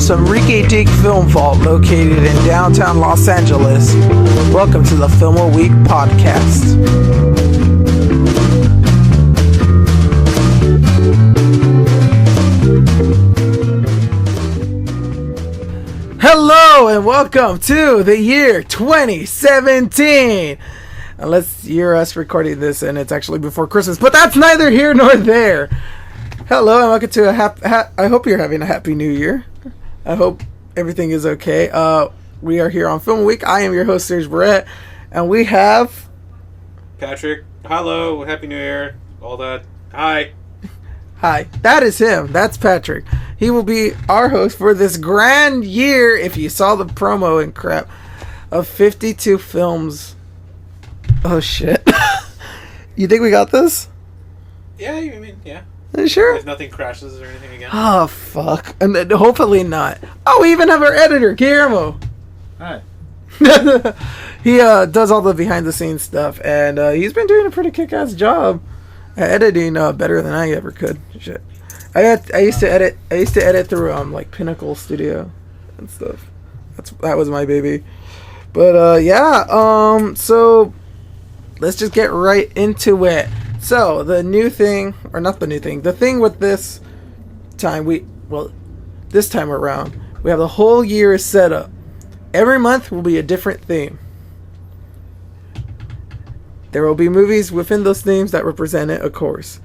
most Enrique film vault located in downtown Los Angeles. Welcome to the Film a Week podcast. Hello and welcome to the year 2017. Unless you're us recording this and it's actually before Christmas, but that's neither here nor there. Hello and welcome to I hope you're having a happy new year. I hope everything is okay. We are here on Film Week. I am your host, Serg, Beret, and we have Patrick. Hello, happy new year. All that. Hi. Hi. That is him. That's Patrick. He will be our host for this grand year, if you saw the promo and crap, of 52 films. Oh shit. You think we got this? Yeah, I mean, yeah. Are you sure? If nothing crashes or anything again. Oh, fuck. And then hopefully not. Oh, we even have our editor, Guillermo. Hi. He does all the behind-the-scenes stuff, and he's been doing a pretty kick-ass job at editing, better than I ever could. Shit. I used to edit through like Pinnacle Studio and stuff. That was my baby. But yeah, so let's just get right into it. So, the new thing, or not the new thing, the thing with this time, this time around, we have the whole year set up. Every month will be a different theme. There will be movies within those themes that represent it, of course.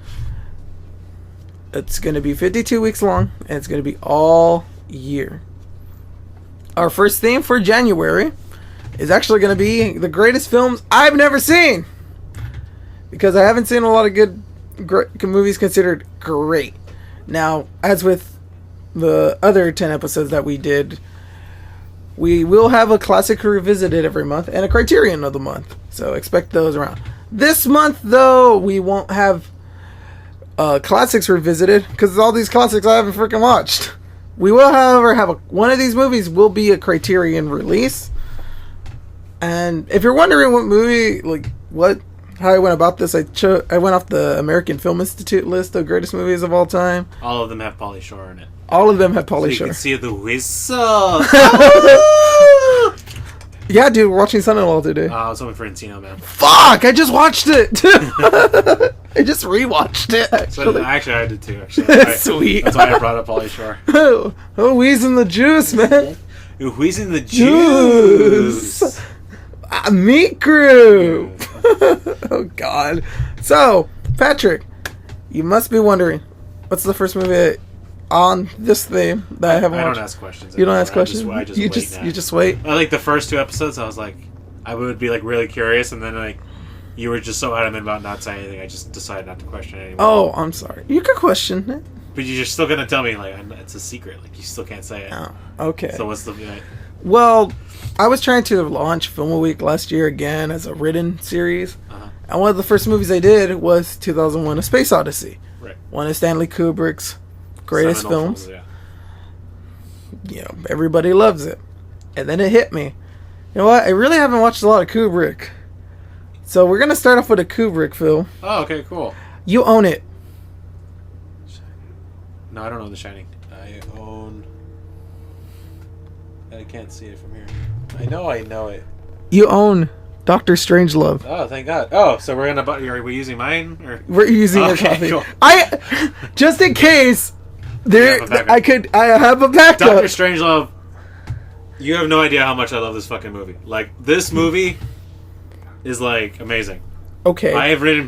It's going to be 52 weeks long, and it's going to be all year. Our first theme for January is actually going to be the greatest films I've never seen. Because I haven't seen a lot of good movies considered great. Now, as with the other 10 episodes that we did, we will have a classic revisited every month and a criterion of the month. So expect those around. This month, though, we won't have classics revisited because all these classics I haven't freaking watched. We will, however, have one of these movies will be a criterion release. And if you're wondering what movie, how I went about this, I went off the American Film Institute list of greatest movies of all time. All of them have Pauly Shore in it. All of them have Pauly Shore. You can see the whistle. Yeah, dude, we're watching Son-in-Law today. I was hoping for Encino Man. Fuck! I just watched it! I just rewatched it, actually. Actually, I did too, actually. Sweet. That's why I brought up Pauly Shore. Oh, wheezing the juice, man. Wheezing the juice. Meat crew. Oh god. So, Patrick, you must be wondering, what's the first movie on this theme that I haven't watched? I don't ask questions. You don't ask questions? I just You just wait? I the first two episodes, I was like, I would be really curious, and then you were just so adamant about not saying anything, I just decided not to question it anymore. Oh, I'm sorry. You could question it. But you're still gonna tell me it's a secret, you still can't say it. Oh, okay. So what's the Well, I was trying to launch Film a Week last year again as a written series. Uh-huh. And one of the first movies I did was 2001: A Space Odyssey. Right. One of Stanley Kubrick's greatest films. Yeah. You know, everybody loves it. And then it hit me. You know what? I really haven't watched a lot of Kubrick. So we're going to start off with a Kubrick film. Oh, okay, cool. You own it. No, I don't own The Shining. I can't see it from here. I know it. You own Dr. Strangelove. Oh, thank God. Oh, so are we using mine? Or? We're using your copy. Cool. Just in case, I have a backup. Dr. Strangelove, you have no idea how much I love this fucking movie. This movie is amazing. Okay. I haven't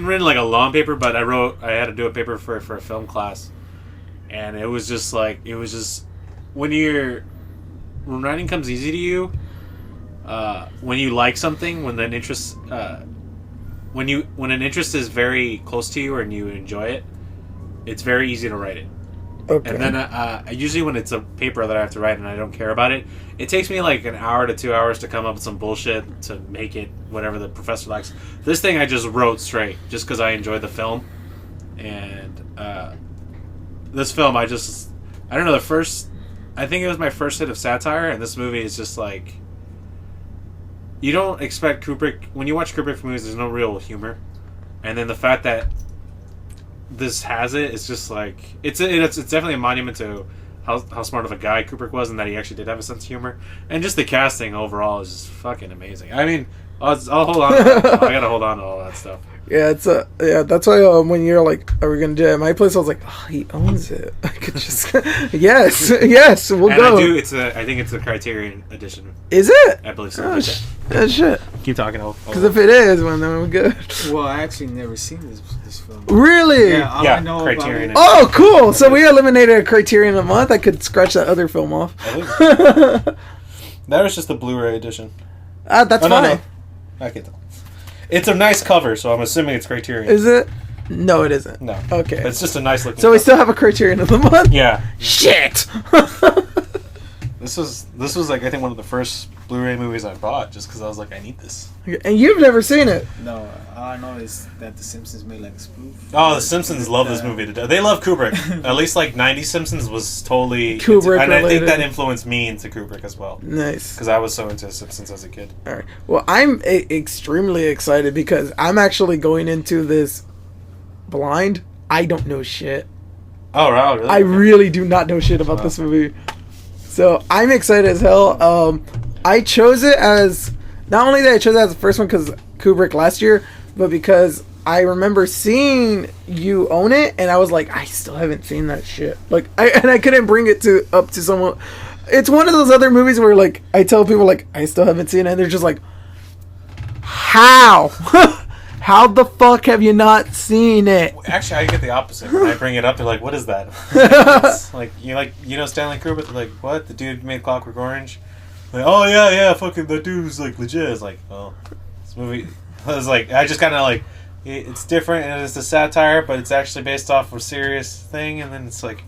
written a long paper, but I had to do a paper for a film class. And it was just when writing comes easy to you, when you like something, when an interest is very close to you and you enjoy it, it's very easy to write it. Okay. And then usually when it's a paper that I have to write and I don't care about it, it takes me an hour to 2 hours to come up with some bullshit to make it whatever the professor likes. This thing I just wrote straight just because I enjoy the film. And this film, I don't know, I think it was my first hit of satire, and this movie is just you don't expect Kubrick. When you watch Kubrick movies, there's no real humor. And then the fact that this has it's just it's definitely a monument to how smart of a guy Kubrick was, and that he actually did have a sense of humor, and just the casting overall is just fucking amazing. I mean, I'll hold on. I gotta hold on to all that stuff. Yeah, it's that's why when you're like, are we gonna do it at my place? I was like, oh, he owns it. I could just yes, we'll go. I think it's a Criterion edition. Is it? I believe so. Oh, shit. Keep talking. Because if it is, then we're good. Well, I actually never seen this film. Really? Yeah, I know Criterion. about it. Oh, cool. So we eliminated a Criterion a month. I could scratch that other film off. That was just the Blu-ray edition. That's fine. No. I can tell. It's a nice cover, so I'm assuming it's Criterion. Is it? No, it isn't. No. Okay. It's just a nice looking So cover. we still have a Criterion of the month? Yeah. Shit! This was like, I think, one of the first Blu-ray movies I bought, just because I was like, I need this. And you've never seen it? No, all I know is that The Simpsons made like a spoof. Oh, The Simpsons love this movie to death. They love Kubrick. At least like 90s Simpsons was totally Kubrick and I think related. that influenced me into Kubrick as well. Nice. Because I was so into Simpsons as a kid. All right. Well, I'm extremely excited because I'm actually going into this blind. I don't know shit. Oh, wow. Really? I really do not know shit about this movie. So I'm excited as hell. I chose it as, not only that I chose it as the first one because Kubrick last year, but because I remember seeing you own it, and I was like, I still haven't seen that shit. Like, I couldn't bring it up to someone. It's one of those other movies where like I tell people like I still haven't seen it, and they're just like, how? How the fuck have you not seen it? Actually, I get the opposite. When I bring it up, they're like, "What is that?" It's like Stanley Kubrick. They're like, "What? The dude made Clockwork Orange?" Like, "Oh yeah, fucking that dude's like legit." It's like, "Oh, this movie." I was like, I just kind of like, it's different and it's a satire, but it's actually based off of a serious thing, and then it's like,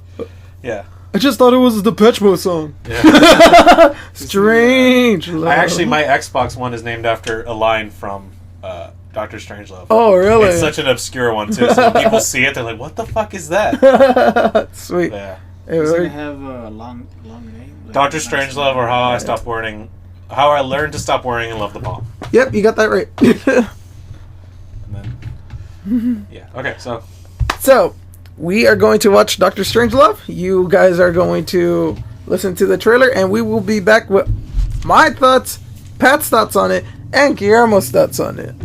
yeah. I just thought it was the Depeche Mode song. Yeah. Strange. My Xbox One is named after a line from Doctor Strangelove. Oh, really? It's such an obscure one too. So when people see it, they're like, "What the fuck is that?" Sweet. Yeah. Does it have a long name? Like Doctor Strangelove, or How I Learned to Stop Worrying and Love the Bomb. Yep, you got that right. And then, yeah. Okay, So, we are going to watch Doctor Strangelove. You guys are going to listen to the trailer, and we will be back with my thoughts, Pat's thoughts on it, and Guillermo's thoughts on it.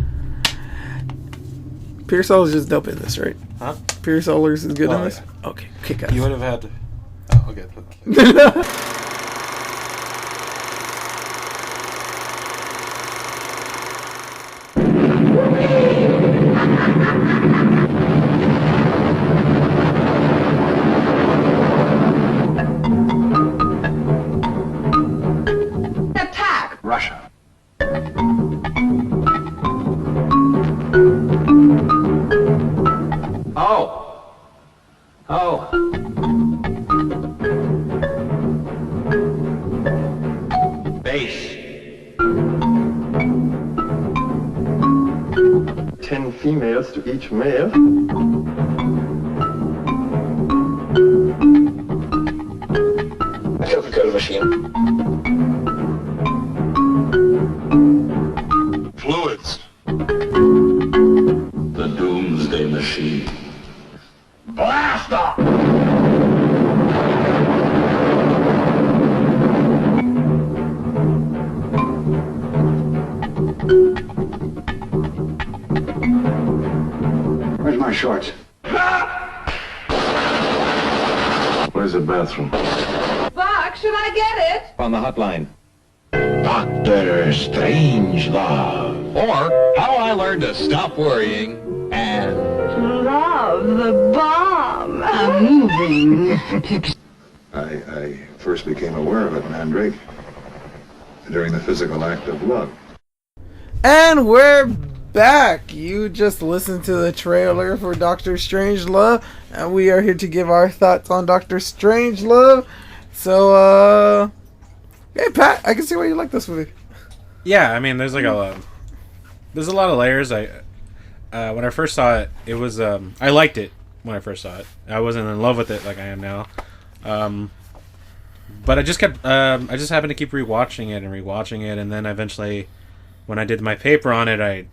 Peter Sellers is dope in this, right? Huh? Peter Sellers is good in this? Yeah. Okay, kick ass. you would have had. Oh, okay. Attack! Russia. Oh. Base. 10 females to each male. Coca-Cola machine. Fluids. The Doomsday Machine. Blast off! Where's my shorts? Where's the bathroom? Buck, should I get it? On the hotline. Dr. Strangelove. Or How I Learned to Stop Worrying and Love the bomb. A moving picture. I first became aware of it, Mandrake, during the physical act of love. And we're back. You just listened to the trailer for Doctor Strangelove, and we are here to give our thoughts on Doctor Strangelove. So, hey Pat, I can see why you like this movie. Yeah, I mean, there's like there's a lot of layers. When I first saw it, it was I liked it when I first saw it. I wasn't in love with it like I am now. But I just kept I just happened to keep rewatching it, and then eventually, when I did my paper on it, I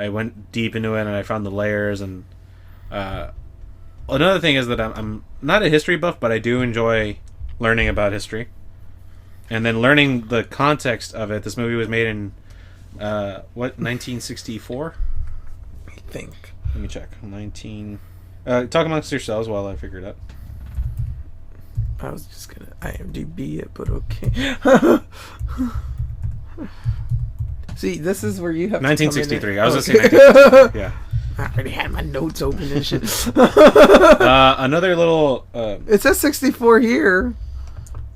went deep into it and I found the layers, and a another thing is that I'm not a history buff, but I do enjoy learning about history. And then learning the context of it. This movie was made in, 1964? I think. Let me check. Talk amongst yourselves while I figure it out. I was just going to IMDb it, but okay. See, this is where you have 1963. I was okay. going to say 1963. Yeah. I already had my notes open and shit. Another little... it says 64 here.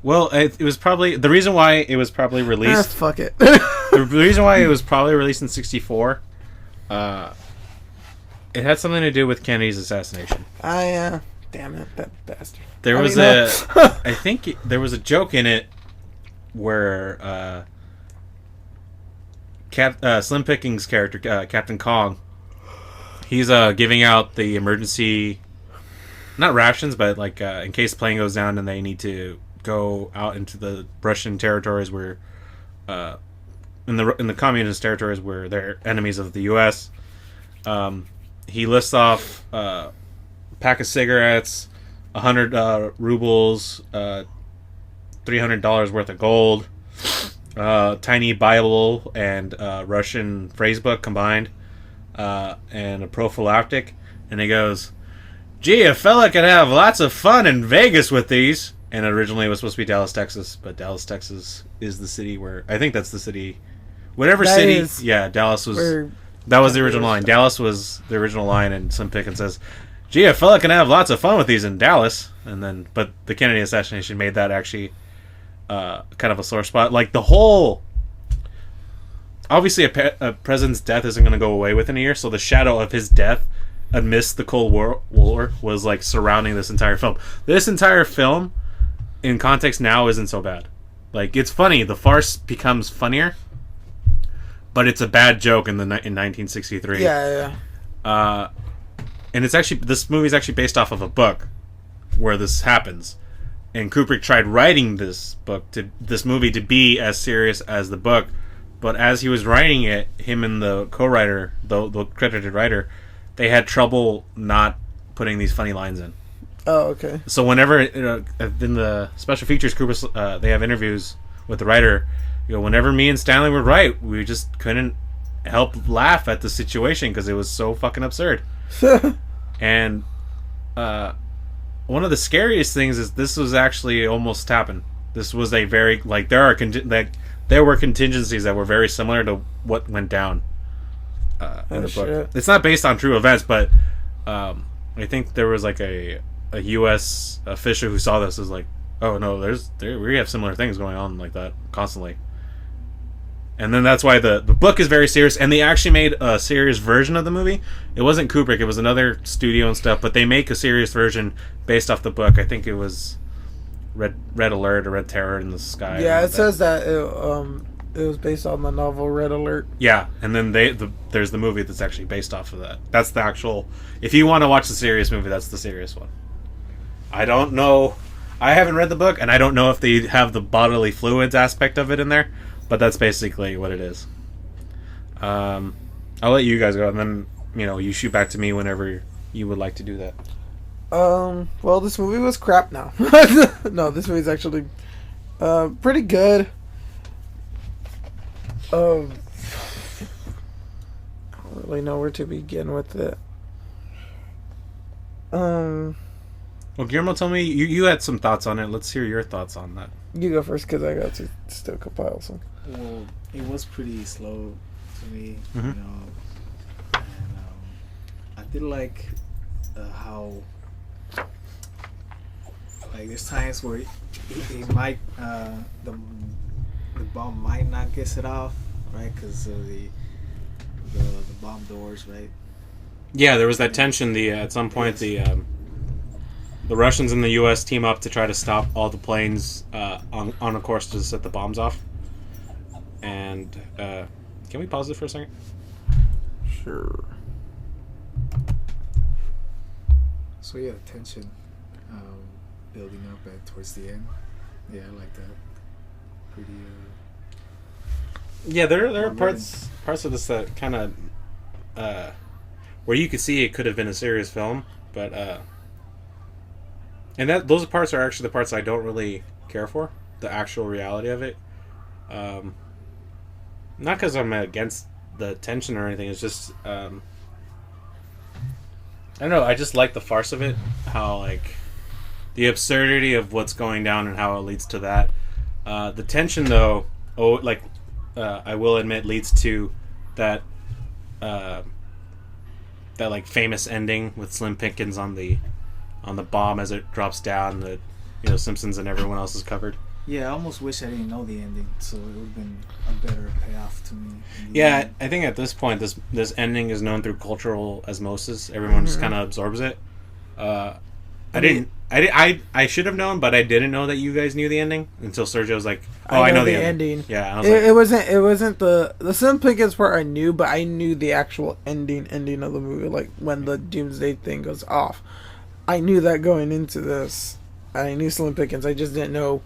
Well, it was probably... The reason why it was probably released... fuck it. The reason why it was probably released in 64... it had something to do with Kennedy's assassination. Damn it, that bastard. I think there was a joke in it where Slim Pickens' character, Captain Kong, he's giving out the emergency, not rations, but like in case the plane goes down and they need to go out into the Russian territories where, in the communist territories where they're enemies of the U.S. He lists off a pack of cigarettes, 100 rubles, $300 worth of gold, tiny Bible and Russian phrase book combined, and a prophylactic. And he goes, "Gee, a fella could have lots of fun in Vegas with these." And originally it was supposed to be Dallas, Texas, but Dallas, Texas is the city where... I think that's the city... Whatever that city... is Yeah, Dallas was... That was the original line. Dallas was the original line, and Slim Pickens says, "Gee, a fella can have lots of fun with these in Dallas." And then, but the Kennedy assassination made that actually kind of a sore spot. Like the whole... Obviously, a president's death isn't going to go away within a year, so the shadow of his death amidst the Cold War was like surrounding this entire film. This entire film, in context now, isn't so bad. Like, it's funny. The farce becomes funnier. But it's a bad joke in 1963. Yeah. And it's actually... This movie is actually based off of a book where this happens. And Kubrick tried writing this movie to be as serious as the book. But as he was writing it, him and the co-writer, the credited writer, they had trouble not putting these funny lines in. Oh, okay. So whenever... in the special features, Kubrick, they have interviews with the writer... whenever me and Stanley were right, we just couldn't help laugh at the situation because it was so fucking absurd. And one of the scariest things is this was actually almost happened. This was a very there were contingencies that were very similar to what went down in the book. Shit. It's not based on true events, but I think there was like a U.S. official who saw this as like, oh no, we have similar things going on like that constantly. And then that's why the book is very serious, and they actually made a serious version of the movie. It wasn't Kubrick, it was another studio and stuff, but they make a serious version based off the book. I think it was Red Alert or Red Terror in the Sky. Yeah, it says that it was based on the novel Red Alert. Yeah, and then there's the movie that's actually based off of that. That's the actual... If you want to watch the serious movie, that's the serious one. I don't know... I haven't read the book, and I don't know if they have the bodily fluids aspect of it in there, but that's basically what it is. I'll let you guys go, and then you shoot back to me whenever you would like to do that. Well, this movie was crap now. No, this movie's actually pretty good. I don't really know where to begin with it. Well, Guillermo, tell me, you had some thoughts on it. Let's hear your thoughts on that. You go first, because I got to still compile some. Well, it was pretty slow to me, Mm-hmm. and I did like how, like, there's times where it might, the bomb might not get set off, right, because of the bomb doors, right? Yeah, there was that tension. At some point, the Russians and the U.S. team up to try to stop all the planes on a course to set the bombs off. And can we pause it for a second? Sure. So yeah, the tension building up towards the end. Yeah, I like that. Pretty. Yeah, there are parts of this that kind of where you could see it could have been a serious film, but And those parts are actually the parts I don't really care for. The actual reality of it. Not because I'm against the tension or anything. It's just I don't know. I just like the farce of it. How like the absurdity of what's going down and how it leads to that. The tension, though, I will admit, leads to that that like famous ending with Slim Pickens on the bomb as it drops down. That Simpsons and everyone else is covered. Yeah, I almost wish I didn't know the ending, so it would have been a better payoff to me. Yeah, I think at this point, this ending is known through cultural osmosis. Everyone just kind of absorbs it. I should have known, but I didn't know that you guys knew the ending until Sergio was like, "Oh, I know the ending." Yeah, I was it wasn't the Slim Pickens part I knew, but I knew the actual ending of the movie, like when the Doomsday thing goes off. I knew that going into this. I knew Slim Pickens. I just didn't know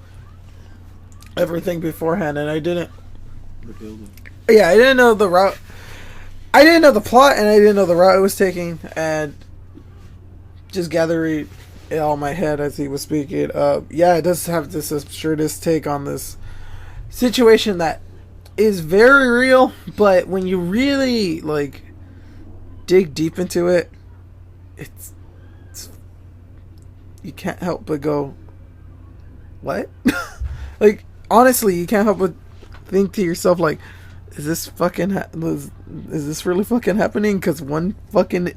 everything beforehand, and I didn't. The building. Yeah, I didn't know the route. I didn't know the plot, and I didn't know the route it was taking, and just gathering it all in my head as he was speaking. Yeah, it does have this absurdist take on this situation that is very real, but when you really like dig deep into it, it's you can't help but go, what? Like, honestly, you can't help but think to yourself, like, is this fucking is this really fucking happening? Because one fucking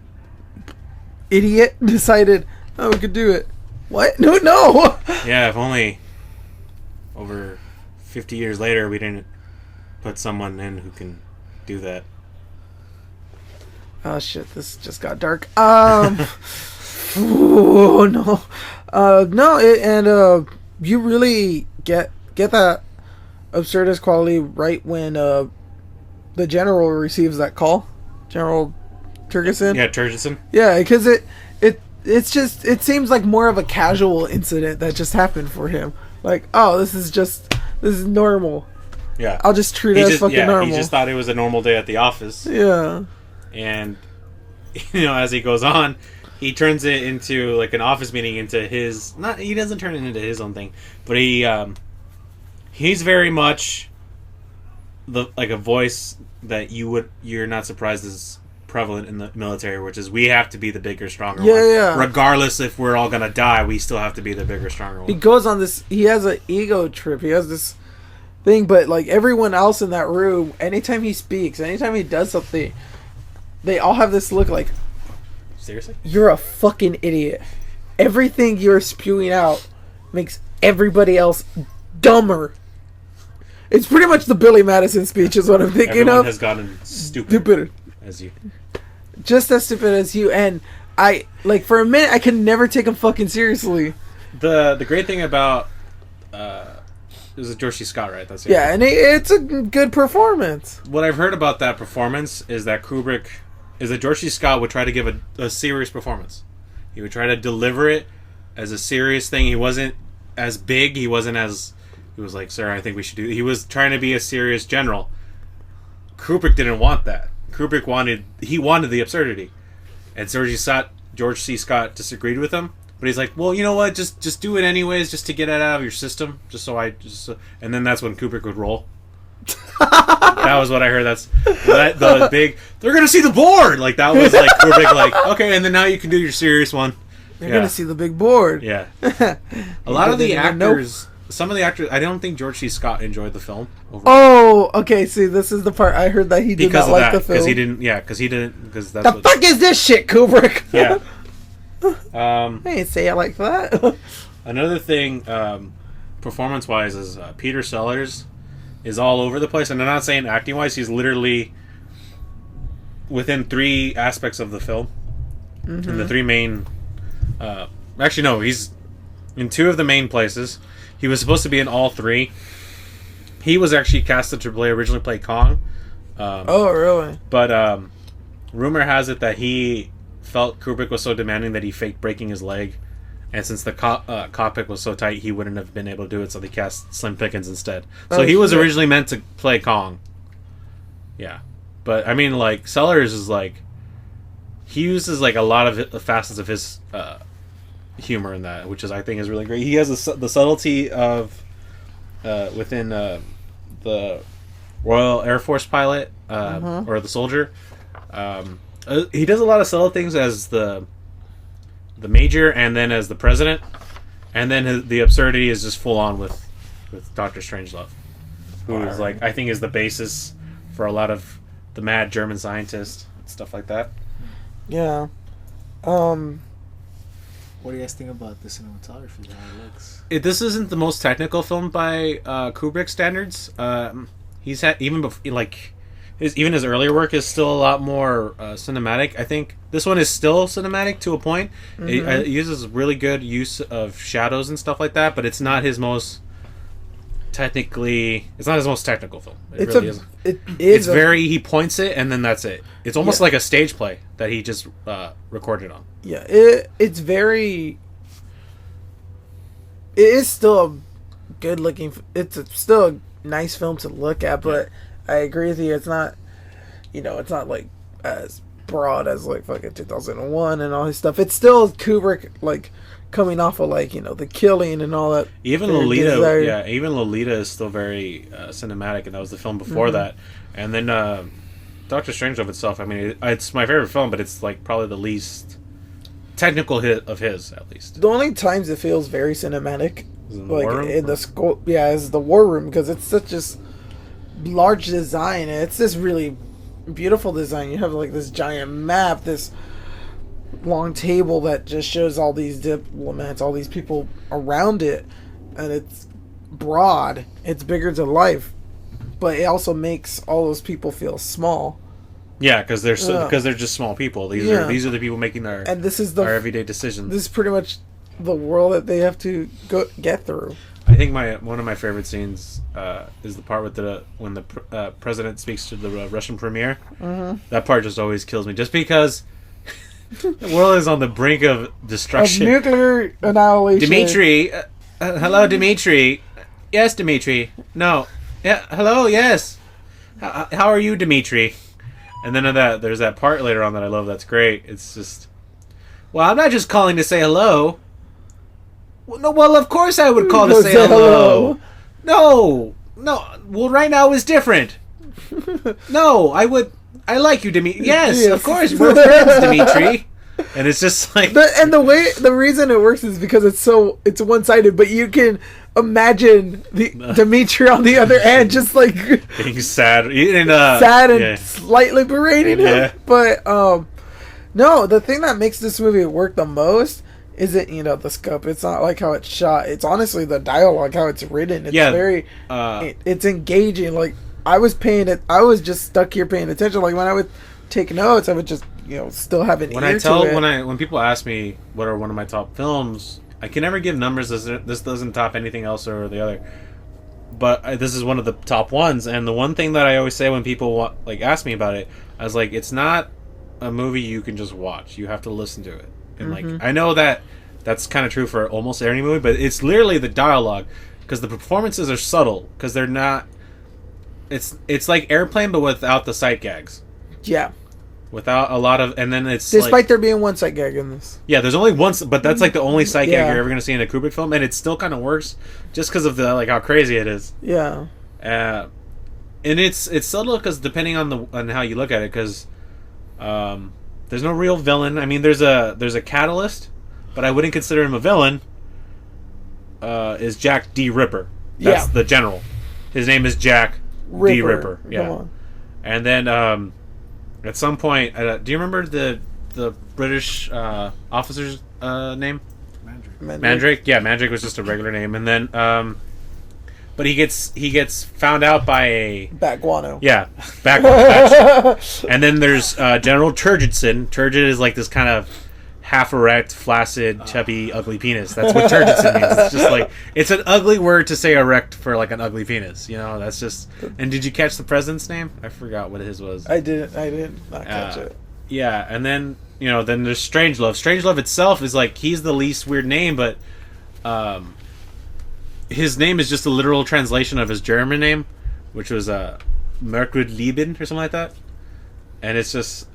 idiot decided, oh, we could do it. What? No. Yeah, if only over 50 years later we didn't put someone in who can do that. Oh shit! This just got dark. Oh no, you really get that absurdist quality right when the general receives that call, General Turgison. Yeah, Turgison. Yeah, because it seems like more of a casual incident that just happened for him. Like, oh, this is normal. Yeah, I'll just treat it as fucking normal. He just thought it was a normal day at the office. Yeah, and as he goes on, he turns it into like an office meeting into his. Not he doesn't turn it into his own thing, but he's very much like a voice that you're not surprised is prevalent in the military, which is we have to be the bigger, stronger one. Yeah. Regardless if we're all gonna die, we still have to be the bigger, stronger one. He goes on this. He has an ego trip. He has this thing, but like everyone else in that room, anytime he speaks, anytime he does something, they all have this look like, seriously? You're a fucking idiot. Everything you're spewing out makes everybody else dumber. It's pretty much the Billy Madison speech is what I'm thinking Everyone of. has gotten stupid as you. Just as stupid as you. And I, like, for a minute, I could never take him fucking seriously. The great thing about... it was George C. Scott, right? That's yeah, and it's a good performance. What I've heard about that performance is that George C. Scott would try to give a serious performance. He would try to deliver it as a serious thing. He wasn't as big. He wasn't as... He was like, sir, I think we should do... He was trying to be a serious general. Kubrick didn't want that. Kubrick wanted the absurdity. And George C. Scott disagreed with him. But he's like, well, you know what? Just do it anyways, just to get it out of your system. And then that's when Kubrick would roll. That was what I heard. The big... They're going to see the board! Like, that was like Kubrick like, okay, and then now you can do your serious one. They're going to see the big board. Yeah. A lot of the actors... Some of the actors, I don't think George C. Scott enjoyed the film. Oh, okay. See, this is the part I heard that he did not like the film. Because that's the fuck is this shit, Kubrick? Yeah. I didn't say it like that. Another thing, performance-wise, is Peter Sellers is all over the place. And I'm not saying acting-wise. He's literally within 3 aspects of the film. Mm-hmm. And the 3 main... actually, no. He's in 2 of the main places. He was supposed to be in all 3. He was actually casted to originally play Kong. Oh, really? But rumor has it that he felt Kubrick was so demanding that he faked breaking his leg. And since the cockpit was so tight, he wouldn't have been able to do it, so they cast Slim Pickens instead. So he was originally meant to play Kong. Yeah. But, I mean, like, Sellers is like... He uses, like, a lot of the facets of his humor in that, which I think is really great. He has the subtlety of within the Royal Air Force pilot or the soldier. He does a lot of subtle things as the major, and then as the president, and then the absurdity is just full on with Dr. Strangelove, who is like, I think is the basis for a lot of the mad German scientists and stuff like that. Yeah. What do you guys think about the cinematography? How it looks? This isn't the most technical film by Kubrick standards. He's had even his earlier work is still a lot more cinematic. I think this one is still cinematic to a point. It uses really good use of shadows and stuff like that, but it's not his most technical film. It's very, he points it and then that's it. It's almost like a stage play that he just recorded on. Yeah, it is still a good looking. It's still a nice film to look at, but I agree with you. It's not, it's not like as broad as like fucking 2001 and all his stuff. It's still Kubrick, like coming off of like The Killing and all that. Even Lolita, even Lolita is still very cinematic, and that was the film before that. And then Doctor Strangelove itself. I mean, it's my favorite film, but it's like probably the least technical hit of his, at least. The only times it feels very cinematic, in the scope, is the War Room, because it's such a large design. It's this really beautiful design. You have like this giant map, this long table that just shows all these diplomats, all these people around it, and it's broad. It's bigger than life, but it also makes all those people feel small. Yeah, because they're just small people. These are the people making our everyday decisions. This is pretty much the world that they have to get through. I think one of my favorite scenes is the part with when the president speaks to the Russian premier. That part just always kills me, just because the world is on the brink of destruction, of nuclear annihilation. Dimitri, hello, Dimitri. Yes, Dimitri. No, yeah, hello, yes. How are you, Dimitri? And then there's that part later on that I love. That's great. It's just, well, I'm not just calling to say hello. Well, of course I would call to say hello. No. Well, right now is different. No, I like you, Dimitri. Yes, of course, we're friends, Dimitri. And it's just like, the reason it works is because it's one-sided, but you can imagine Dimitri on the other end, just like being sad, and slightly berating him. But no, the thing that makes this movie work the most isn't the scope. It's not like how it's shot. It's honestly the dialogue, how it's written. It's very it's engaging. Like I was just stuck here paying attention. Like when I would take notes, I would just still have an ear to it. When people ask me what are one of my top films, I can never give numbers. This doesn't top anything else or the other, but this is one of the top ones. And the one thing that I always say when people ask me about it, I was like, it's not a movie you can just watch. You have to listen to it. And I know that's kind of true for almost any movie, but it's literally the dialogue, because the performances are subtle, because they're not. It's like Airplane, but without the sight gags. Yeah. Without a lot of, and then it's despite there being one sight gag in this. Yeah, there's only one, but that's like the only sight gag you're ever going to see in a Kubrick film, and it still kind of works just because of the how crazy it is. Yeah. And it's subtle because depending on how you look at it, because there's no real villain. I mean, there's a catalyst, but I wouldn't consider him a villain. Is Jack D. Ripper? That's the general. His name is Jack D. Ripper. Yeah. And then at some point, do you remember the British officer's name? Mandrake. Yeah, Mandrake was just a regular name, and then but he gets found out by a Bat-guano. Yeah, Bat-guano. And then there's General Turgidson. Turgid is like this kind of half erect, flaccid, chubby, ugly penis. That's what Turgidson means. It's just like, it's an ugly word to say erect for like an ugly penis. That's just. And did you catch the president's name? I forgot what his was. I did not catch it. Yeah, and then then there's Strangelove. Strangelove itself is like, he's the least weird name, but his name is just a literal translation of his German name, which was Merkwürdigleben or something like that. And it's just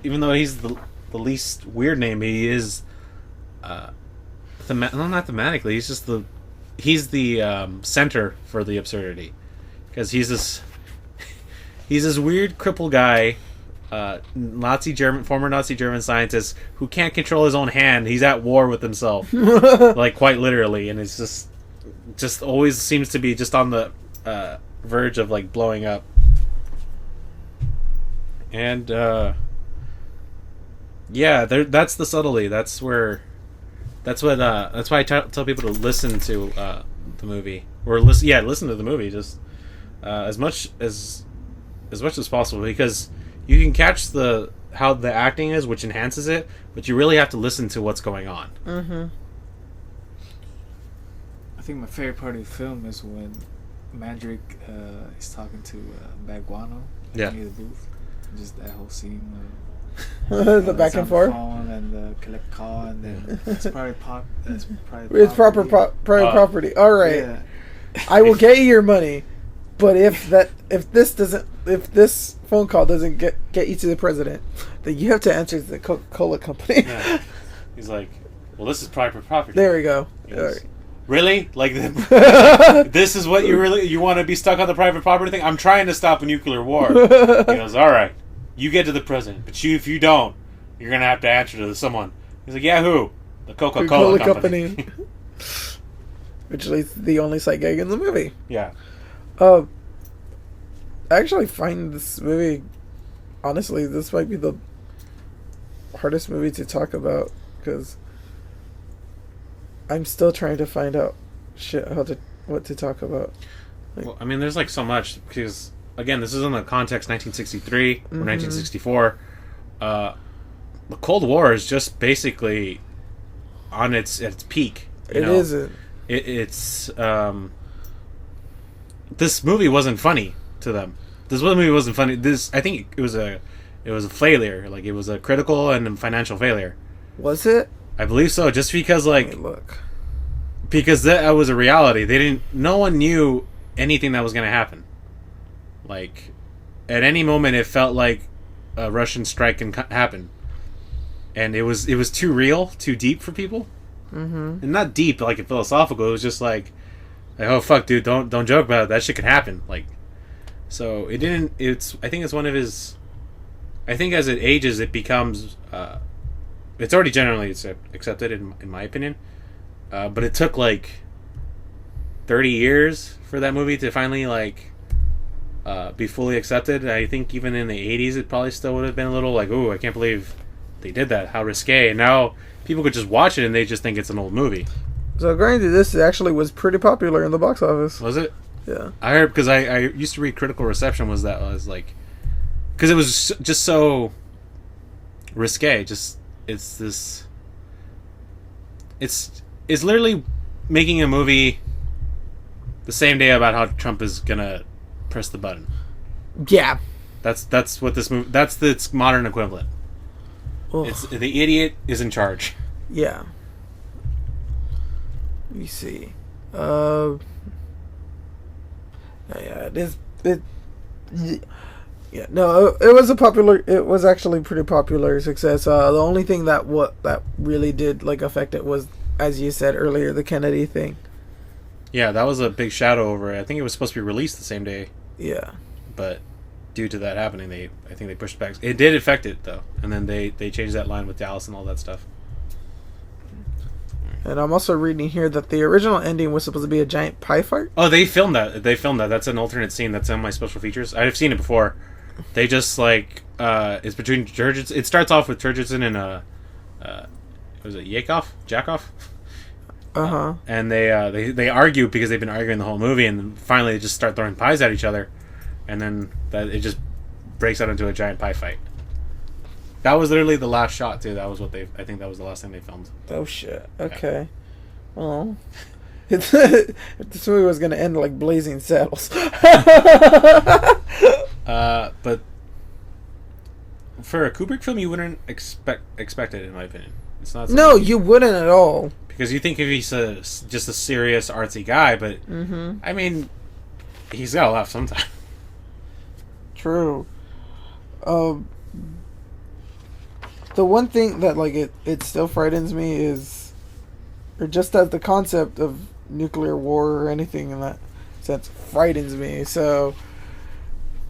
even though he's the least weird name, he is not thematically. He's the center for the absurdity, because he's this weird cripple guy, former Nazi German scientist who can't control his own hand. He's at war with himself, like quite literally, and it's just always seems to be just on the verge of like blowing up. And that's the subtlety. That's why I tell people to listen to the movie, or listen to the movie just as much as possible, because you can catch how the acting is, which enhances it, but you really have to listen to what's going on. Mm-hmm. I think my favorite part of the film is when Mandrake is talking to Baguano near the booth. Just that whole scene. The back and forth. And the collect call, and then it's probably it's proper private property. All right, yeah. I will get you your money, but if this phone call doesn't get you to the president, then you have to answer to the Coca-Cola company. Yeah. He's like, well, this is private property. There we go. Yes. All right. Really? Like, this is what you want to be stuck on the private property thing? I'm trying to stop a nuclear war. He goes, all right, you get to the president, but if you don't, you're going to have to answer to someone. He's like, yeah, who? The Coca-Cola company. Which is the only sight gag in the movie. Yeah. I actually find this movie, honestly, this might be the hardest movie to talk about, because I'm still trying to find out what to talk about. Like, well, I mean, there's like so much, because again, this is in the context 1963 or 1964. The Cold War is just basically on its peak. It isn't. It's this movie wasn't funny to them. This movie wasn't funny. I think it was a failure. Like, it was a critical and financial failure. Was it? I believe so. Just because, like, Let me look. Because that was a reality. No one knew anything that was going to happen. Like, at any moment, it felt like a Russian strike can happen, and it was too real, too deep for people. Mm-hmm. And not deep, like philosophical. It was just like, oh fuck, dude, don't joke about it. That shit could happen. Like, so it didn't. I think it's one of his. I think as it ages, it becomes. It's already generally accepted in my opinion, but it took like 30 years for that movie to finally like be fully accepted. I think even in the 80s, it probably still would have been a little like, ooh, I can't believe they did that. How risque. And now people could just watch it and they just think it's an old movie. So according to this, it actually was pretty popular in the box office. Was it? Yeah. I heard, because I used to read critical reception was like, because it was just so risque. Just it's literally making a movie the same day about how Trump is gonna press the button. Yeah. That's what this movie. That's its modern equivalent. Ugh. It's the idiot is in charge. Yeah. Let me see. Yeah, yeah, no, it was actually pretty popular success. The only thing that really did like affect it was, as you said earlier, the Kennedy thing. Yeah, that was a big shadow over it. I think it was supposed to be released the same day. Yeah. But due to that happening, I think they pushed back. It did affect it though, and then they changed that line with Dallas and all that stuff. And I'm also reading here that the original ending was supposed to be a giant pie fart. Oh, they filmed that. That's an alternate scene that's in my special features. I've seen it before. They just like it's between Turgidson. It starts off with Turgidson and was it Jackoff? Uh-huh. And they argue because they've been arguing the whole movie, and then finally they just start throwing pies at each other, and then it just breaks out into a giant pie fight. That was literally the last shot too. That was I think that was the last thing they filmed. Oh shit. Okay. Yeah. Well, if this movie was gonna end like Blazing Saddles. But for a Kubrick film, you wouldn't expect it, in my opinion. It's not. No, you wouldn't at all. Because you think if he's just a serious artsy guy, but I mean, he's got to laugh sometime. True. The one thing that like it still frightens me is or just as the concept of nuclear war or anything in that sense frightens me. So,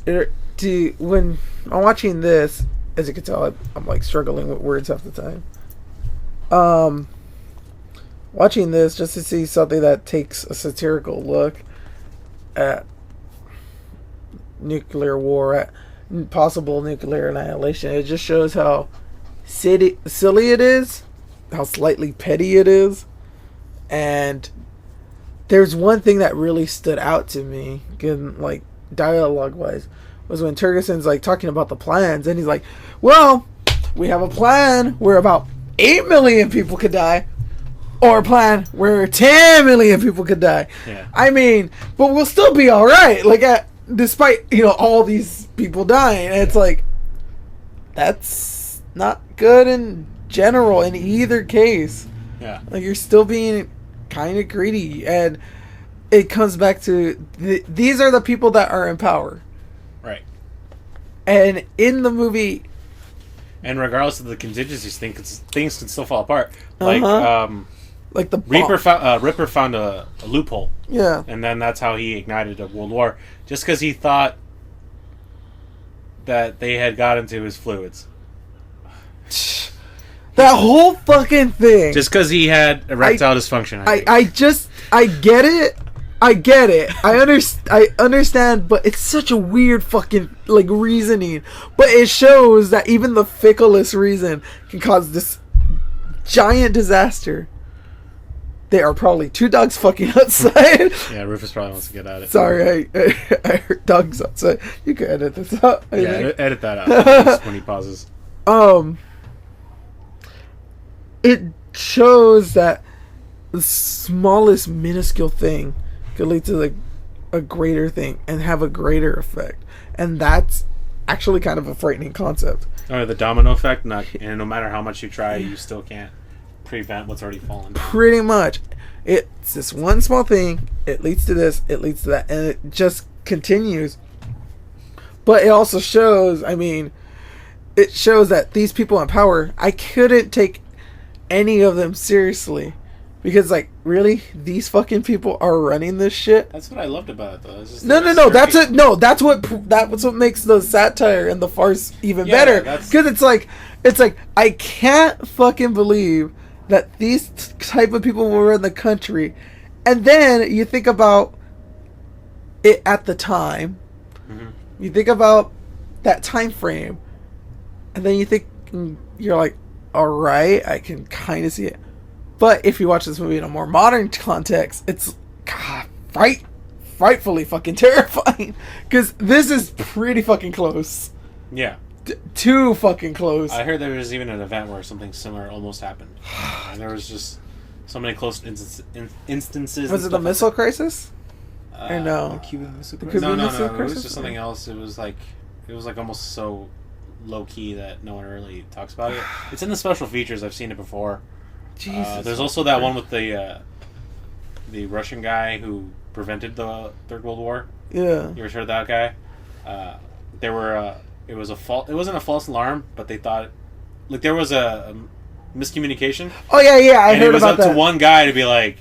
when I'm watching this, as you can tell, I'm like struggling with words half the time. Watching this just to see something that takes a satirical look at nuclear war, at possible nuclear annihilation, it just shows how silly it is, how slightly petty it is. And there's one thing that really stood out to me, like dialogue wise, was when Tergerson's like talking about the plans, and he's like, well, we have a plan where about 8 million people could die, or a plan where 10 million people could die. Yeah. I mean, but we'll still be all right. Like, despite all these people dying, and it's like, that's not good in general in either case. Yeah. Like, you're still being kind of greedy, and it comes back to these are the people that are in power. Right. And in the movie, and regardless of the contingencies, things can still fall apart. Like the Ripper found a loophole. Yeah. And then that's how he ignited a world war, just because he thought that they had got into his fluids. That whole fucking thing. Just because he had erectile dysfunction. I get it. I understand, but it's such a weird fucking reasoning. But it shows that even the ficklest reason can cause this giant disaster. There are probably 2 dogs fucking outside. Yeah, Rufus probably wants to get at it. Sorry, I heard dogs outside. You can edit this out. Yeah, edit that out just when he pauses. It shows that the smallest minuscule thing could lead to a greater thing and have a greater effect, and that's actually kind of a frightening concept. Oh, the domino effect. And no matter how much you try, you still can't prevent what's already fallen down. Pretty much, it's this one small thing. It leads to this. It leads to that, and it just continues. But it also shows. I mean, it shows that these people in power, I couldn't take any of them seriously, because really, these fucking people are running this shit. That's what I loved about it, though. No. That's it. No, that's what makes the satire and the farce even better. Because it's like I can't fucking believe that these type of people will run the country, and then you think about it at the time. Mm-hmm. You think about that time frame, and then you're like, all right, I can kind of see it. But if you watch this movie in a more modern context, it's frightfully fucking terrifying. Because this is pretty fucking close. Yeah. Too fucking close. I heard there was even an event where something similar almost happened. And there was just so many close instances. Was it the missile crisis? Or no? The Cuban Missile Crisis? No. It was just something else. It was like almost so low key that no one really talks about it. It's in the special features. I've seen it before. Jesus. There's also that one with the Russian guy who prevented the Third World War. Yeah. You ever heard of that guy? It was it wasn't a false alarm, but they thought there was a miscommunication. Oh yeah, I heard about that. And it was up to one guy to be like,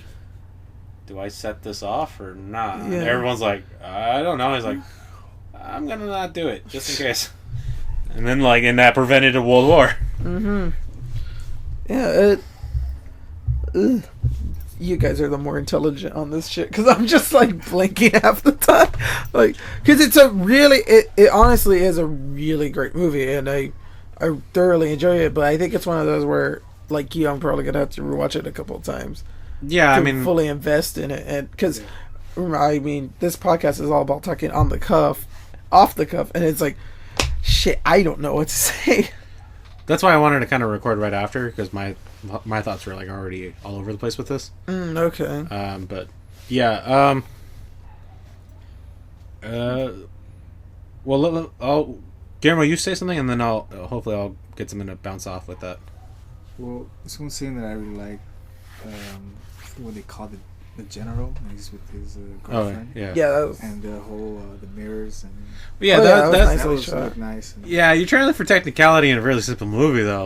do I set this off or not? Yeah. And everyone's like, I don't know. He's like, I'm gonna not do it just in case. And then and that prevented a world war. Mm-hmm. Yeah. You guys are the more intelligent on this shit, because I'm just blinking half the time, because it's it honestly is a really great movie, and I thoroughly enjoy it. But I think it's one of those where I'm probably gonna have to rewatch it a couple of times. Yeah, fully invest in it, and because this podcast is all about talking on the cuff, off the cuff, and it's shit, I don't know what to say. That's why I wanted to kind of record right after, because my thoughts were already all over the place with this. Okay. But yeah. Well, Guillermo, you say something, and then hopefully I'll get something to bounce off with that. Well, there's one scene that I really like. What they call the general. He's with his girlfriend. Oh, yeah. Yeah. And the whole the mirrors and. Yeah, that was nice. Yeah, you're trying to look for technicality in a really simple movie, though.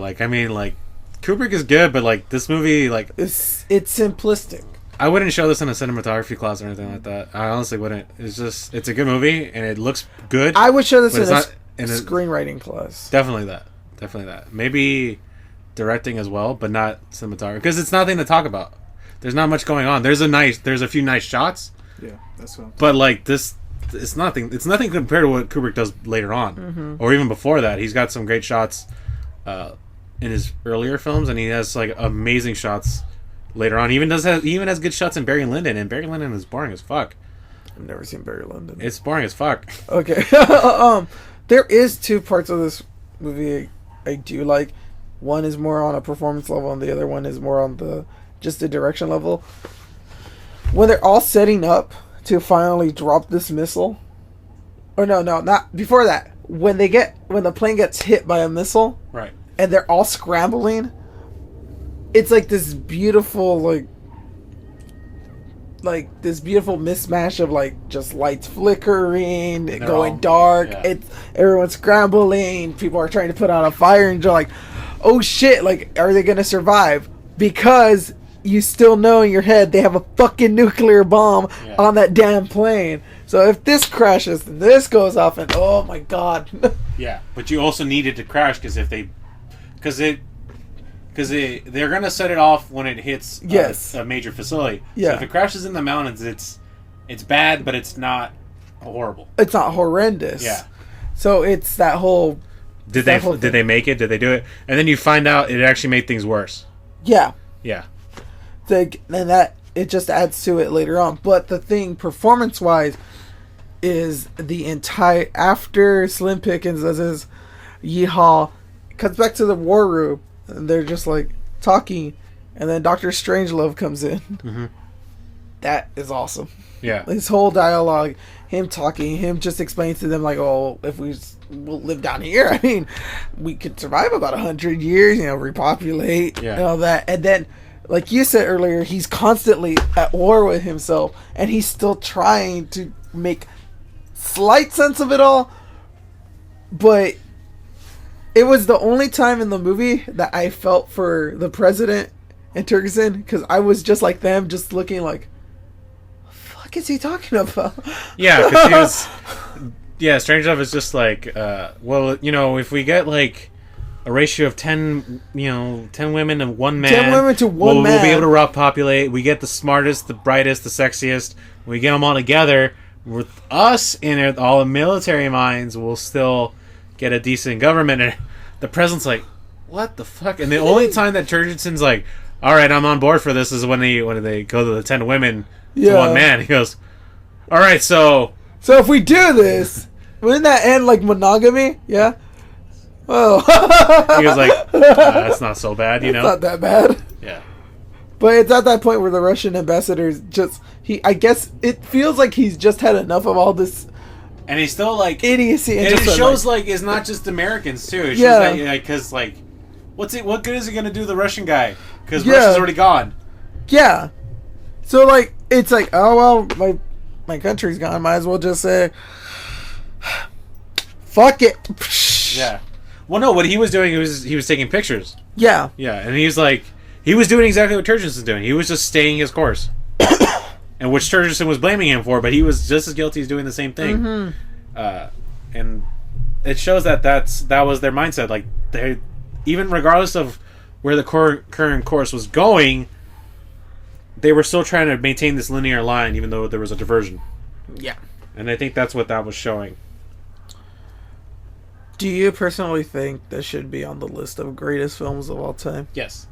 Kubrick is good, but like this movie, like It's simplistic. I wouldn't show this in a cinematography class or anything like that. I honestly wouldn't. It's a good movie and it looks good. I would show this but it's not in a screenwriting class. Definitely that. Maybe directing as well, but not cinematography because it's nothing to talk about. There's not much going on. There's a few nice shots. Yeah, that's what. But like this, it's nothing. It's nothing compared to what Kubrick does later on, or even before that. He's got some great shots in his earlier films, and he has like amazing shots later on. He even has good shots in Barry Lyndon, and Barry Lyndon is boring as fuck. I've never seen Barry Lyndon. It's boring as fuck. Okay. There is two parts of this movie I do like. One is more on a performance level, and the other one is more on the direction level. When they're all setting up to finally drop this missile, or no, not before that. When the plane gets hit by a missile, Right. and they're all scrambling, it's like this beautiful like this beautiful mismatch of like just lights flickering, it going dark. Yeah. It's everyone's scrambling. People are trying to put out a fire, and you're like, oh shit! Like, are they gonna survive? Because you still know in your head they have a fucking nuclear bomb on that damn plane. So if this crashes, then this goes off, and oh my god. Yeah, but you also need it to crash because they're gonna set it off when it hits a major facility. Yeah. So if it crashes in the mountains, it's bad, but it's not horrible. It's not horrendous. Yeah. So it's that whole. Did they make it? Did they do it? And then you find out it actually made things worse. Yeah. Yeah. And that it just adds to it later on. But the thing, performance-wise, is the entire after Slim Pickens does his yeehaw, cuts back to the war room, and they're just like talking, and then Dr. Strangelove comes in. Mm-hmm. That is awesome. Yeah. His whole dialogue, him talking, him just explaining to them like, oh, if we'll live down here, I mean, we could survive about 100 years, repopulate, and all that. And then, like you said earlier, he's constantly at war with himself, and he's still trying to make slight sense of it all. But it was the only time in the movie that I felt for the president and Turkson, because I was just like them, just looking like, what the fuck is he talking about? Yeah, because he was... Yeah, Strangelove is just like, if we get like a ratio of 10 women and 1 man. 10 women to 1 man. We'll be able to repopulate. We get the smartest, the brightest, the sexiest. We get them all together. With us in it, all the military minds will still get a decent government. And the president's like, what the fuck? And the only time that Turgerson's like, all right, I'm on board for this is when they go to the 10 women to 1 man. He goes, all right, so if we do this, wouldn't that end like monogamy? Yeah. Oh. He was like, that's not so bad, It's not that bad. Yeah. But it's at that point where the Russian ambassador's I guess it feels like he's just had enough of all this. And he's still like idiocy. And it shows like it's not just Americans too. It shows that because like, what good is it going to do the Russian guy? Because Russia's already gone. Yeah. So like, it's like, oh well, my country's gone. Might as well just say, fuck it. Yeah. Well, no. What he was doing, he was taking pictures. Yeah. Yeah, and he was doing exactly what Turgerson's doing. He was just staying his course, and which Turgerson was blaming him for, but he was just as guilty as doing the same thing. Mm-hmm. And it shows that was their mindset. Like they, even regardless of where the current course was going, they were still trying to maintain this linear line, even though there was a diversion. Yeah. And I think that's what that was showing. Do you personally think this should be on the list of greatest films of all time? Yes.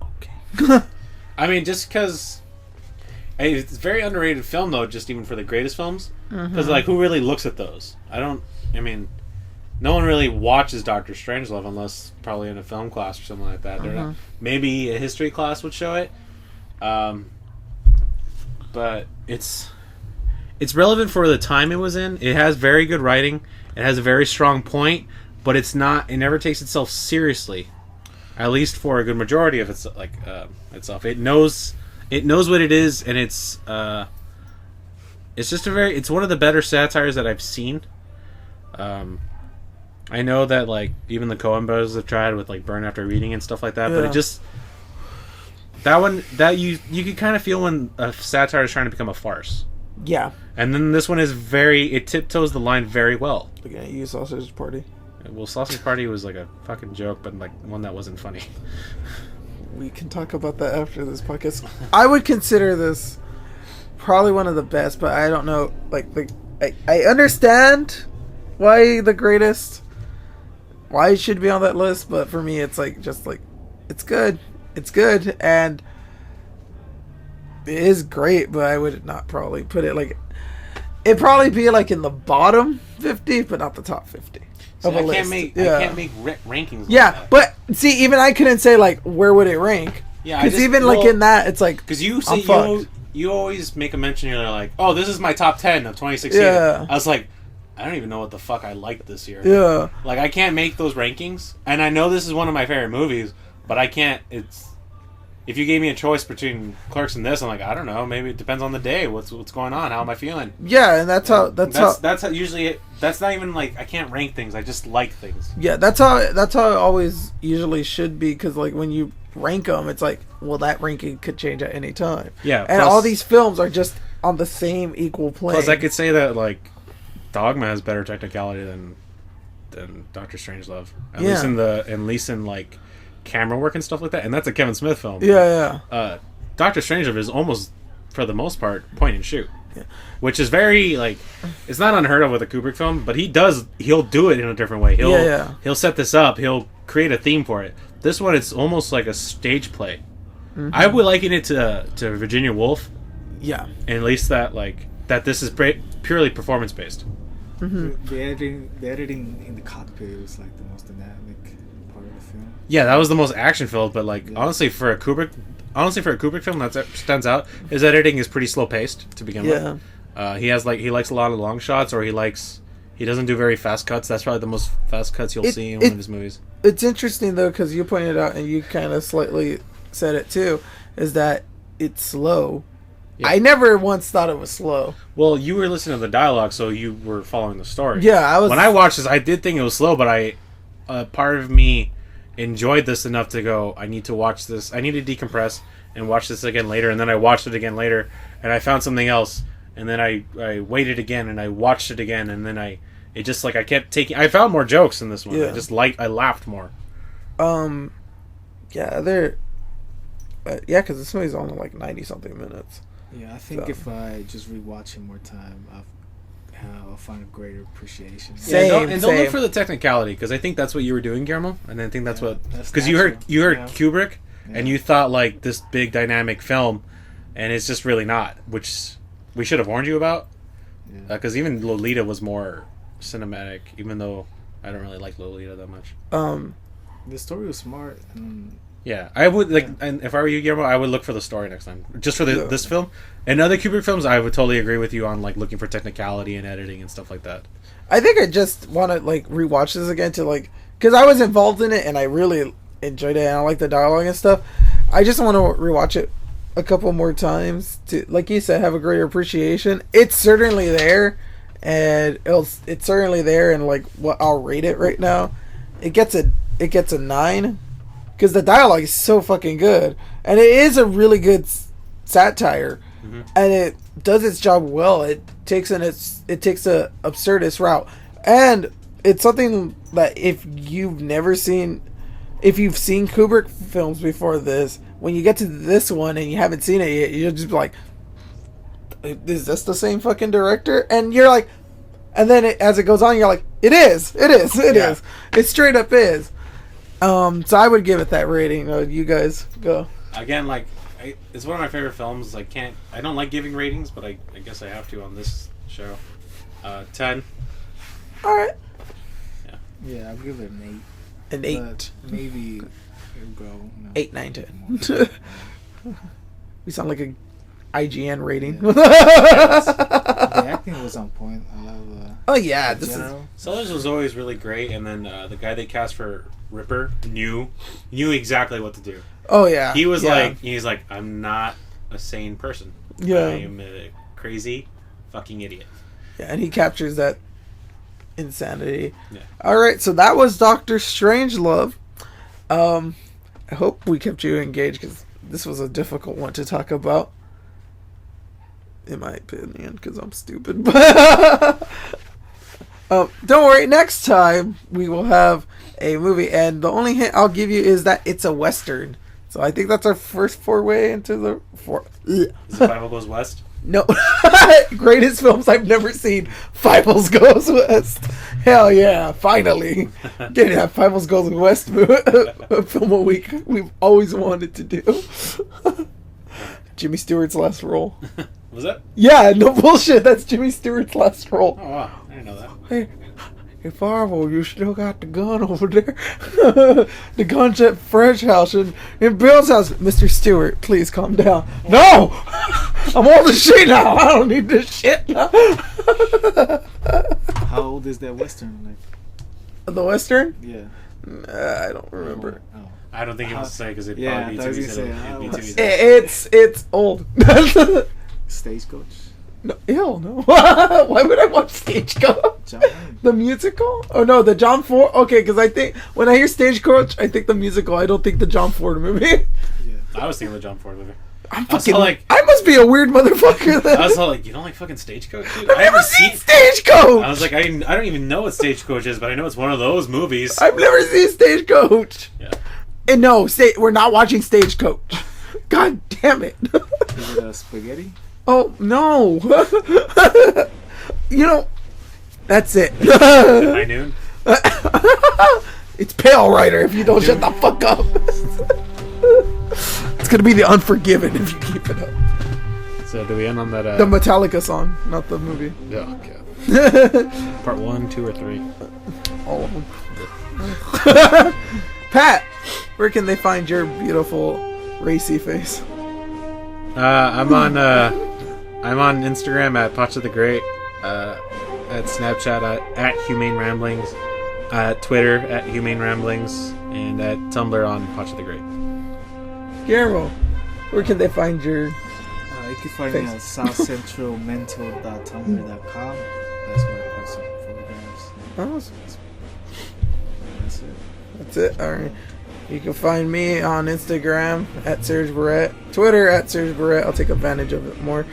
Okay. I mean, just because it's a very underrated film, though, just even for the greatest films. Because, like, who really looks at those? I mean, no one really watches Dr. Strangelove unless probably in a film class or something like that. Maybe a history class would show it. But it's relevant for the time it was in. It has very good writing. It has a very strong point, but it never takes itself seriously. At least for a good majority of itself. It knows what it is, and it's just it's one of the better satires that I've seen. I know that like even the Coen brothers have tried with like Burn After Reading and stuff like that, but it just that one that you could kind of feel when a satire is trying to become a farce. Yeah. And then this one is it tiptoes the line very well. Look at you, Sausage Party. Well, Sausage Party was like a fucking joke, but like one that wasn't funny. We can talk about that after this podcast. I would consider this probably one of the best, but I don't know. I understand why the greatest, why it should be on that list, but for me, it's like just like it's good, and it is great. But I would not probably put it like it'd probably be like in the bottom 50, but not the top 50. I can't make rankings. Yeah, but see, even I couldn't say like where would it rank. Yeah, because even like in that, it's like because you always make a mention. You're like, oh, this is my top 10 of 2016. Yeah. I was like, I don't even know what the fuck I liked this year. Yeah, like I can't make those rankings, and I know this is one of my favorite movies, but I can't. If you gave me a choice between Clerks and this, I'm like, I don't know. Maybe it depends on the day. What's going on? How am I feeling? Yeah, and that's how usually it. That's not even like I can't rank things. I just like things. Yeah, that's how it always usually should be. Because like when you rank them, it's like, well, that ranking could change at any time. Yeah, and all these films are just on the same equal plane. Plus, I could say that like Dogma has better technicality than Doctor Strangelove. At least in like camera work and stuff like that, and that's a Kevin Smith film. Doctor Strangelove is almost, for the most part, point and shoot, which is very like it's not unheard of with a Kubrick film, but he'll do it in a different way. He'll set this up, he'll create a theme for it. This one, it's almost like a stage play. Mm-hmm. I would liken it to Virginia Woolf, and at least that this is purely performance based. Mm-hmm. The editing in the cockpit was like the most dynamic part of the film. Yeah, that was the most action filled, but like honestly for a Kubrick film that stands out, his editing is pretty slow paced to begin with. He likes a lot of long shots, or he doesn't do very fast cuts. That's probably the most fast cuts you'll see in one of his movies. It's interesting though, because you pointed out, and you kind of slightly said it too, is that it's slow. Yeah. I never once thought it was slow. Well, you were listening to the dialogue, so you were following the story. Yeah, I was. When I watched this, I did think it was slow, but part of me enjoyed this enough to go, I need to watch this. I need to decompress and watch this again later. And then I watched it again later, and I found something else. And then I waited again, and I watched it again, and then I kept taking. I found more jokes in this one. Yeah. I laughed more. Because this movie's only like 90 something minutes. Yeah, I think if I just rewatch it more time, I'll find a greater appreciation. Don't look for the technicality, because I think that's what you were doing, Guillermo, and I think that's what because you heard Kubrick, and you thought like this big dynamic film, and it's just really not, which we should have warned you about, because even Lolita was more cinematic, even though I don't really like Lolita that much. The story was smart. Yeah, I would and if I were you, Guillermo, I would look for the story next time, just for this film. And other Kubrick films, I would totally agree with you on like looking for technicality and editing and stuff like that. I think I just want to like rewatch this again to like, because I was involved in it and I really enjoyed it and I like the dialogue and stuff. I just want to rewatch it a couple more times to, like you said, have a greater appreciation. It's certainly there, and it's certainly there, and like what I'll rate it right now, it gets a 9. Because the dialogue is so fucking good. And it is a really good satire. Mm-hmm. And it does its job well. It takes a absurdist route. And it's something that if you've seen Kubrick films before this, when you get to this one and you haven't seen it yet, you'll just be like, is this the same fucking director? And you're like, and then as it goes on, you're like, it is. It straight up is. So I would give it that rating. You guys go. Again, like it's one of my favorite films. I don't like giving ratings, but I guess I have to on this show. 10. All right. Yeah, I'll give it an 8. An 8. Maybe it'll go 8, 9, 10. We sound like a IGN rating. Yeah. The acting was on point. I love. Sellers was always really great, and then the guy they cast for Ripper knew exactly what to do. Oh yeah. He's like, I'm not a sane person. Yeah. I am a crazy fucking idiot. Yeah, and he captures that insanity. Yeah. All right, so that was Dr. Strangelove. I hope we kept you engaged because this was a difficult one to talk about, in my opinion, because I'm stupid. Don't worry, next time we will have a movie, and the only hint I'll give you is that it's a Western. So I think that's our first foray into the... Is it Five Goes West? No. Greatest films I've never seen. Fiebles Goes West. Hell yeah, finally. Getting that Fiebles Goes West film a week we've always wanted to do. Jimmy Stewart's last role. Was that? Yeah, no bullshit. That's Jimmy Stewart's last role. Oh, wow. I didn't know that. Hey, Farvo, you still got the gun over there? The gun's at Fred's house and in Bill's house. Mr. Stewart, please calm down. No! I'm old as shit now. I don't need this shit now. How old is that Western? Like, The Western? yeah. I don't remember. Oh. I don't think he wants to say because it'd Yeah, probably I thought be you too were easy. gonna It'd be say, too easy. It's old. Stagecoach? No, ew, no. Why would I watch Stagecoach? John Wayne. The musical? Oh no, the John Ford. Okay, because I think when I hear Stagecoach, I think the musical. I don't think the John Ford movie. Yeah. I was thinking of the John Ford movie. I'm I was fucking all like- I must be a weird motherfucker. Then. I was all like, you don't like fucking Stagecoach? Dude? I've never seen Stagecoach. I was like, I don't even know what Stagecoach is, but I know it's one of those movies. I've never seen Stagecoach. Yeah. And no, we're not watching Stagecoach. God damn it. Is it spaghetti? Oh no. You know, that's it. High Noon? It's Pale Rider if you don't shut the fuck up. It's gonna be The Unforgiven if you keep it up. So do we end on that? The Metallica song, not the movie. Yeah, okay. Part 1, 2, or 3? All of them. Pat, where can they find your beautiful Raissi face? I'm on Instagram at Pacha the Great, at Snapchat at Humane Ramblings, at Twitter at Humane Ramblings, and at Tumblr on Pacha the Great. Guillermo, where can they find your... You can find me on southcentralmental.tumblr.com. That's where I post some photographs. Oh, That's it. that's it. All right. You can find me on Instagram at Serg Beret, Twitter at Serg Beret. I'll take advantage of it more.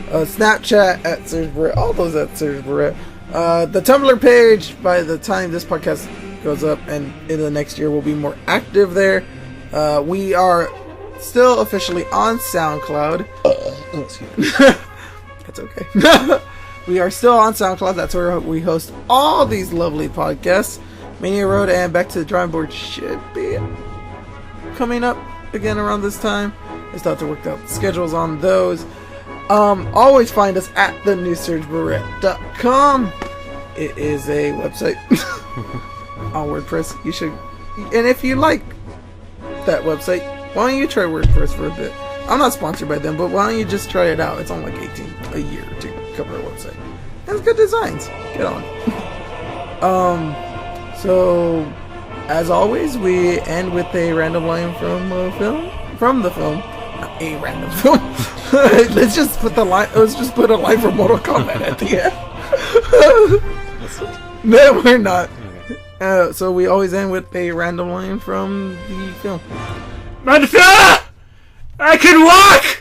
Snapchat at Serg Beret. All those at Serg Beret. The Tumblr page, by the time this podcast goes up and in the next year, will be more active there. We are still officially on SoundCloud. That's okay. We are still on SoundCloud. That's where we host all these lovely podcasts. Mania Road and Back to the Drawing Board should be coming up again around this time. I still have to work out the schedules on those. Always find us at thenewsergberet.com. It is a website on WordPress. You should, and if you like that website, why don't you try WordPress for a bit? I'm not sponsored by them, but why don't you just try it out? It's only like $18 a year to cover a website. And it's good designs. Get on. So, as always, we end with a random line from a film. From the film. Not a random film. Let's just put a line from Mortal Kombat at the end. No, we're not. Okay. So we always end with a random line from the film. I can walk!